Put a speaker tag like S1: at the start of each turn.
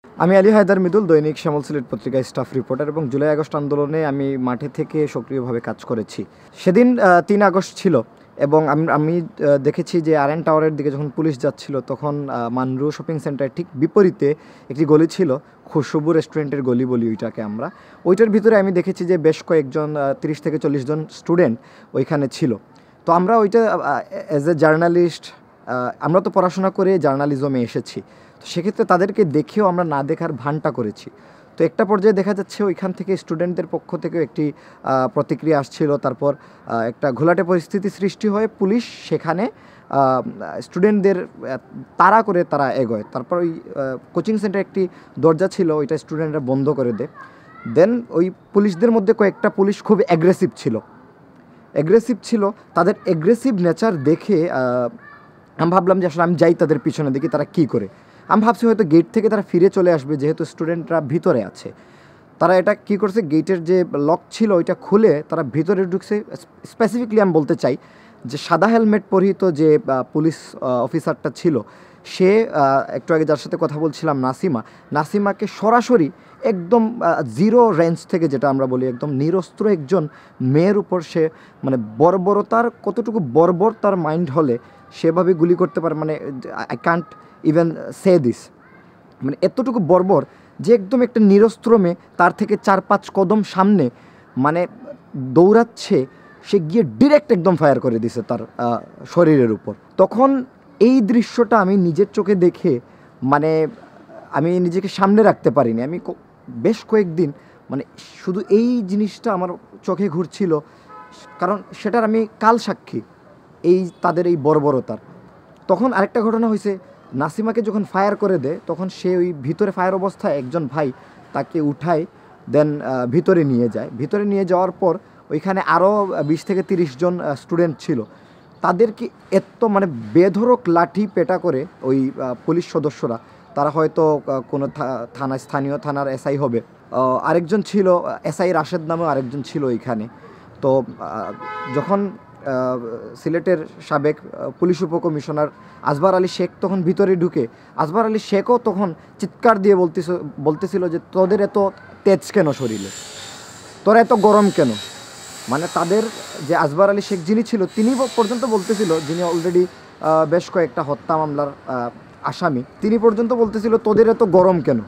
S1: আমি আলী হায়দার মৃদুল, দৈনিক শ্যামল সিলেট পত্রিকায় স্টাফ রিপোর্টার এবং জুলাই আগস্ট আন্দোলনে আমি মাঠে থেকে সক্রিয়ভাবে কাজ করেছি। সেদিন ৩ আগস্ট ছিল এবং আমি দেখেছি যে আরএন টাওয়ারের দিকে যখন পুলিশ যাচ্ছিল তখন মানরু শপিং সেন্টারের ঠিক বিপরীতে একটি গলি ছিল, খুশবু রেস্টুরেন্টের গলি বলি ওইটাকে আমরা। ওইটার ভিতরে আমি দেখেছি যে বেশ কয়েকজন ৩০ থেকে ৪০ জন স্টুডেন্ট ওইখানে ছিল। তো আমরা ওইটা অ্যাজ এ জার্নালিস্ট, আমরা তো পড়াশোনা করে জার্নালিজমে এসেছি, তো সেক্ষেত্রে তাদেরকে দেখেও আমরা না দেখার ভানটা করেছি। তো একটা পর্যায়ে দেখা যাচ্ছে ওইখান থেকে স্টুডেন্টদের পক্ষ থেকেও একটি প্রতিক্রিয়া আসছিল। তারপর একটা ঘোলাটে পরিস্থিতি সৃষ্টি হয়ে পুলিশ সেখানে স্টুডেন্টদের তাড়া করে তারা এগোয়। তারপর ওই কোচিং সেন্টারে একটি দরজা ছিল, ওইটা স্টুডেন্টরা বন্ধ করে দেয়। দেন ওই পুলিশদের মধ্যে কয়েকটা পুলিশ খুব অ্যাগ্রেসিভ ছিল। তাদের অ্যাগ্রেসিভ নেচার দেখে আমি ভাবলাম যে আসলে আমি যাই তাদের পিছনে, দেখি তারা কী করে। আমি ভাবছি হয়তো গেট থেকে তারা ফিরে চলে আসবে, যেহেতু স্টুডেন্টরা ভিতরে আছে। তারা এটা কী করছে, গেটের যে লক ছিল ওইটা খুলে তারা ভিতরে ঢুকছে। স্পেসিফিকলি আমি বলতে চাই যে সাদা হেলমেট পরিহিত যে পুলিশ অফিসারটা ছিল, সে একটু আগে যার সাথে কথা বলছিলাম নাসিমাকে সরাসরি একদম জিরো রেঞ্জ থেকে, যেটা আমরা বলি একদম নিরস্ত্র একজন মেয়ের উপর সে মানে বর্বরতার কতটুকু বর্বর তার মাইন্ড হলে সেভাবে গুলি করতে পারে, মানে I can't even say this, মানে এতটুকু বর্বর যে একদম একটা নিরস্ত্র মেয়ে তার থেকে ৪-৫ কদম সামনে মানে দৌড়াচ্ছে, সে গিয়ে ডিরেক্ট একদম ফায়ার করে দিছে তার শরীরের উপর। তখন এই দৃশ্যটা আমি নিজের চোখে দেখে মানে আমি নিজেকে সামনে রাখতে পারিনি। আমি বেশ কয়েকদিন মানে শুধু এই জিনিসটা আমার চোখে ঘুরছিল, কারণ সেটার আমি কাল সাক্ষী তাদের এই বর্বরতার। তখন আরেকটা ঘটনা হয়েছে, নাসিমাকে যখন ফায়ার করে দেয় তখন সে ওই ভিতরে ফায়ার অবস্থায় একজন ভাই তাকে উঠায়, দেন ভিতরে নিয়ে যাওয়ার পর ওইখানে আরও ২০ থেকে ৩০ জন স্টুডেন্ট ছিল। তাদেরকে এত মানে বেধড়ক লাঠি পেটা করে ওই পুলিশ সদস্যরা, তারা হয়তো কোনো স্থানীয় থানার এসআই হবে, আরেকজন ছিল এসআই রাশেদ নামে আরেকজন ছিল ওইখানে। তো যখন সিলেটের সাবেক পুলিশ উপকমিশনার আসবার আলী শেখ তখন ভিতরে ঢুকে, আসবার আলী শেখও তখন চিৎকার দিয়ে বলতেছিল যে তোদের এত তেজ কেন শরীরে, তোরা এত গরম কেন। মানে তাদের যে আসবার আলী শেখ যিনি ছিল তিনি পর্যন্ত বলতেছিল, যিনি অলরেডি বেশ কয়েকটা হত্যা মামলার আসামি, তিনি পর্যন্ত বলতেছিল তোদের এত গরম কেন।